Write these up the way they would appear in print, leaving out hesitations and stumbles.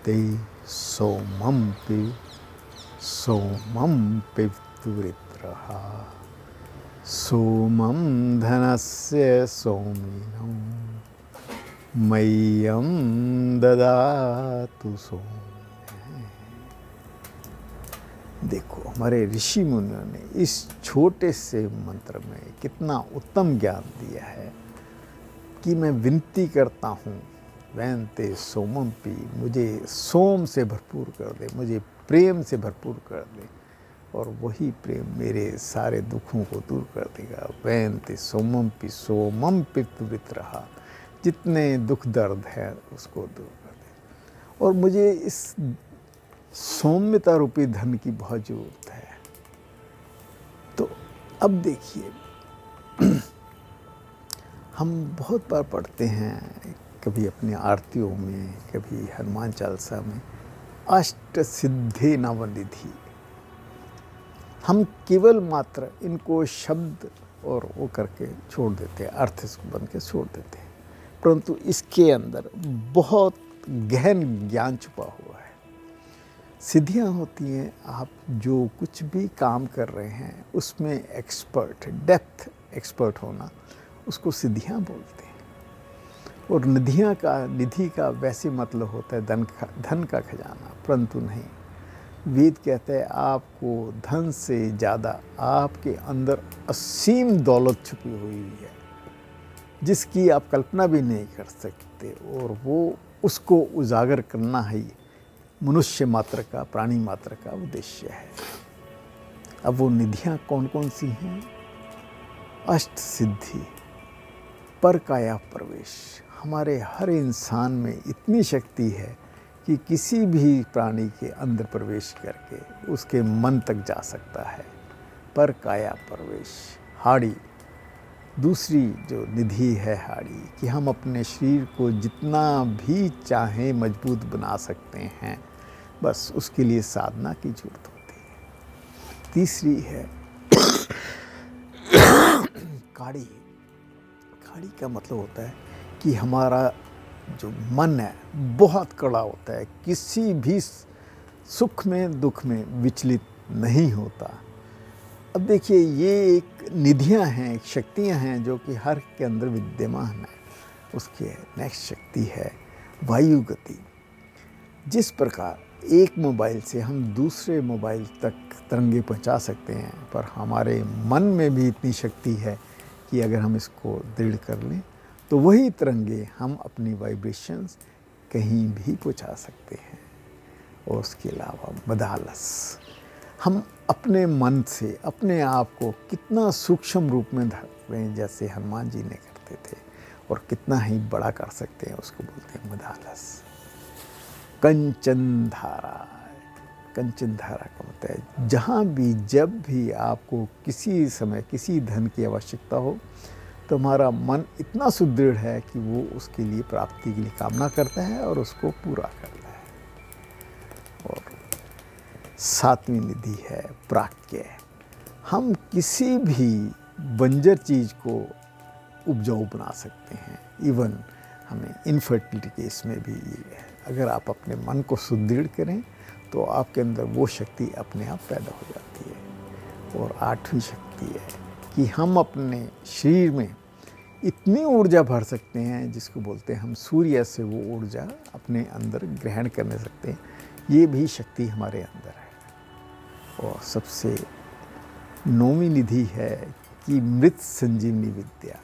ते सोमं पितुरित्रः सोमं धनस्य सोमिनं मह्यं ददातु सोम। देखो, हमारे ऋषि मुनियों ने इस छोटे से मंत्र में कितना उत्तम ज्ञान दिया है कि मैं विनती करता हूँ, वैनते सोमम पी, मुझे सोम से भरपूर कर दे, मुझे प्रेम से भरपूर कर दे, और वही प्रेम मेरे सारे दुखों को दूर कर देगा। वैनते सोमम पी, सोमम पितुरित रहा, जितने दुख दर्द है उसको दूर कर दे। और मुझे इस सौम्यता रूपी धन की बहुत जरूरत है। तो अब देखिए, हम बहुत बार पढ़ते हैं, कभी अपनी आरतियों में, कभी हनुमान चालीसा में, अष्ट सिद्धि नवनिधि। हम केवल मात्र इनको शब्द और वो करके छोड़ देते हैं, अर्थ इसको बन के छोड़ देते हैं, परंतु इसके अंदर बहुत गहन ज्ञान छुपा हुआ है। सिद्धियाँ होती हैं, आप जो कुछ भी काम कर रहे हैं उसमें एक्सपर्ट, डेप्थ एक्सपर्ट होना, उसको सिद्धियाँ बोलते हैं। और निधि का वैसे मतलब होता है धन का खजाना, परंतु नहीं। वेद कहते हैं आपको धन से ज़्यादा आपके अंदर असीम दौलत छुपी हुई है, जिसकी आप कल्पना भी नहीं कर सकते, और वो उसको उजागर करना ही मनुष्य मात्र का, प्राणी मात्र का उद्देश्य है। अब वो निधियाँ कौन कौन सी हैं? अष्ट सिद्धि, पर काया प्रवेश। हमारे हर इंसान में इतनी शक्ति है कि किसी भी प्राणी के अंदर प्रवेश करके उसके मन तक जा सकता है। पर काया प्रवेश, हाड़ी। दूसरी जो निधि है हाड़ी, कि हम अपने शरीर को जितना भी चाहें मजबूत बना सकते हैं, बस उसके लिए साधना की जरूरत होती है। तीसरी है काड़ी। काड़ी का मतलब होता है कि हमारा जो मन है बहुत कड़ा होता है, किसी भी सुख में दुख में विचलित नहीं होता। अब देखिए, ये एक निधियाँ हैं, शक्तियाँ हैं जो कि हर के अंदर विद्यमान है। उसके नेक्स्ट शक्ति है वायु गति। जिस प्रकार एक मोबाइल से हम दूसरे मोबाइल तक तरंगे पहुंचा सकते हैं, पर हमारे मन में भी इतनी शक्ति है कि अगर हम इसको दृढ़ कर लें तो वही तरंगे हम अपनी वाइब्रेशंस कहीं भी पहुंचा सकते हैं। और उसके अलावा मदालस, हम अपने मन से अपने आप को कितना सूक्ष्म रूप में धर रहे हैं, जैसे हनुमान जी ने करते थे, और कितना ही बड़ा कर सकते हैं, उसको बोलते हैं मदालस। कंचन धारा। कंचन धारा का मतलब है जहाँ भी जब भी आपको किसी समय किसी धन की आवश्यकता हो, तो हमारा मन इतना सुदृढ़ है कि वो उसके लिए प्राप्ति के लिए कामना करता है और उसको पूरा करता है। और सातवीं निधि है प्राज्ञ। हम किसी भी बंजर चीज़ को उपजाऊ बना सकते हैं। इवन हमें इनफर्टिलिटी केस में भी ये है, अगर आप अपने मन को सुदृढ़ करें तो आपके अंदर वो शक्ति अपने आप पैदा हो जाती है। और आठवीं शक्ति है कि हम अपने शरीर में इतनी ऊर्जा भर सकते हैं, जिसको बोलते हैं हम सूर्य से वो ऊर्जा अपने अंदर ग्रहण करने सकते हैं। ये भी शक्ति हमारे अंदर है। और सबसे नौवीं निधि है कि मृत संजीवनी विद्या,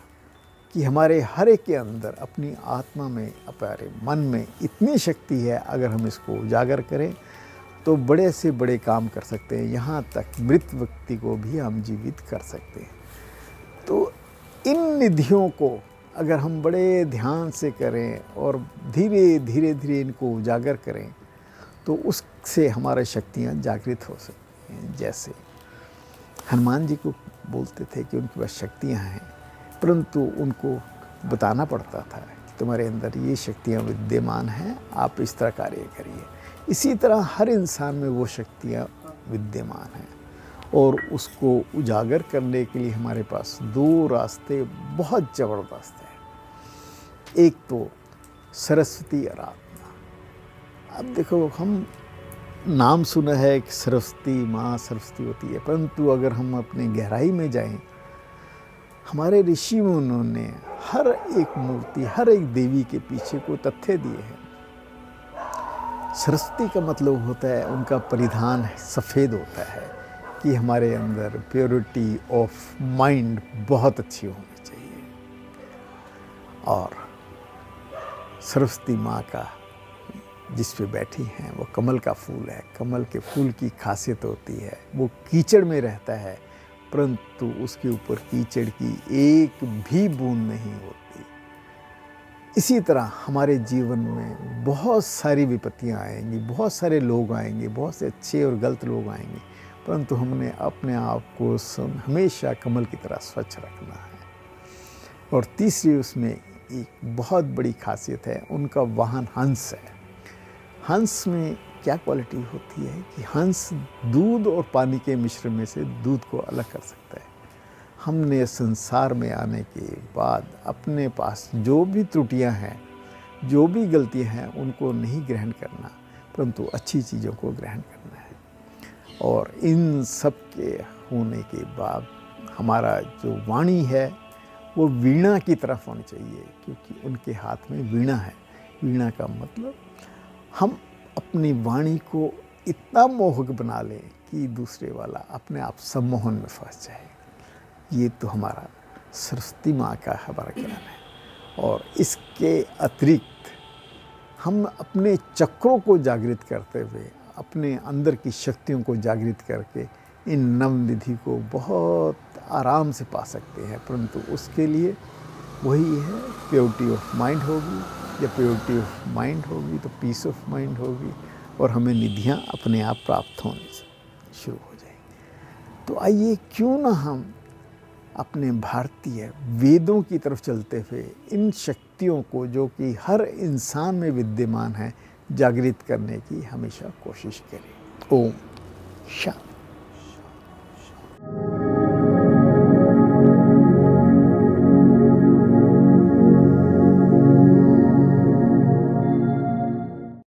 कि हमारे हर एक के अंदर अपनी आत्मा में, अपने मन में इतनी शक्ति है, अगर हम इसको उजागर करें तो बड़े से बड़े काम कर सकते हैं, यहाँ तक मृत व्यक्ति को भी हम जीवित कर सकते हैं। तो इन निधियों को अगर हम बड़े ध्यान से करें और धीरे धीरे इनको उजागर करें, तो उससे हमारी शक्तियाँ जागृत हो सकती हैं। जैसे हनुमान जी को बोलते थे कि उनके पास शक्तियाँ हैं, परंतु उनको बताना पड़ता था कि तुम्हारे अंदर ये शक्तियाँ विद्यमान हैं, आप इस तरह कार्य करिए। इसी तरह हर इंसान में वो शक्तियाँ विद्यमान हैं, और उसको उजागर करने के लिए हमारे पास दो रास्ते बहुत ज़बरदस्त हैं। एक तो सरस्वती आराधना। अब देखो, हम नाम सुना है कि सरस्वती माँ सरस्वती होती है, परंतु अगर हम अपने गहराई में जाएं, हमारे ऋषि मुनियों ने हर एक मूर्ति, हर एक देवी के पीछे को तथ्य दिए हैं। सरस्वती का मतलब होता है, उनका परिधान सफ़ेद होता है कि हमारे अंदर प्योरिटी ऑफ माइंड बहुत अच्छी होनी चाहिए। और सरस्वती माँ का जिस पे बैठी हैं वो कमल का फूल है। कमल के फूल की खासियत होती है, वो कीचड़ में रहता है, परंतु उसके ऊपर कीचड़ की एक भी बूंद नहीं होती। इसी तरह हमारे जीवन में बहुत सारी विपत्तियां आएंगी, बहुत सारे लोग आएंगे, बहुत से अच्छे और गलत लोग आएंगे, परंतु हमने अपने आप को हमेशा कमल की तरह स्वच्छ रखना है। और तीसरी उसमें एक बहुत बड़ी खासियत है, उनका वाहन हंस है। हंस में क्या क्वालिटी होती है कि हंस दूध और पानी के मिश्रण में से दूध को अलग कर सकता है। हमने संसार में आने के बाद अपने पास जो भी त्रुटियां हैं, जो भी गलतियां हैं, उनको नहीं ग्रहण करना, परंतु अच्छी चीज़ों को ग्रहण करना है। और इन सब के होने के बाद हमारा जो वाणी है वो वीणा की तरफ होनी चाहिए, क्योंकि उनके हाथ में वीणा है। वीणा का मतलब हम अपनी वाणी को इतना मोहक बना लें कि दूसरे वाला अपने आप सम्मोहन में फंस जाए। ये तो हमारा सरस्वती माँ का हमारा ज्ञान है। और इसके अतिरिक्त हम अपने चक्रों को जागृत करते हुए, अपने अंदर की शक्तियों को जागृत करके इन नवनिधि को बहुत आराम से पा सकते हैं, परंतु उसके लिए वही है, प्योरिटी ऑफ माइंड होगी। जब प्योरिटी ऑफ माइंड होगी तो पीस ऑफ माइंड होगी, और हमें निधियाँ अपने आप प्राप्त होने से शुरू हो जाएगी। तो आइए क्यों ना हम अपने भारतीय वेदों की तरफ चलते हुए इन शक्तियों को, जो कि हर इंसान में विद्यमान है, जागृत करने की हमेशा कोशिश करें। ओम शांति।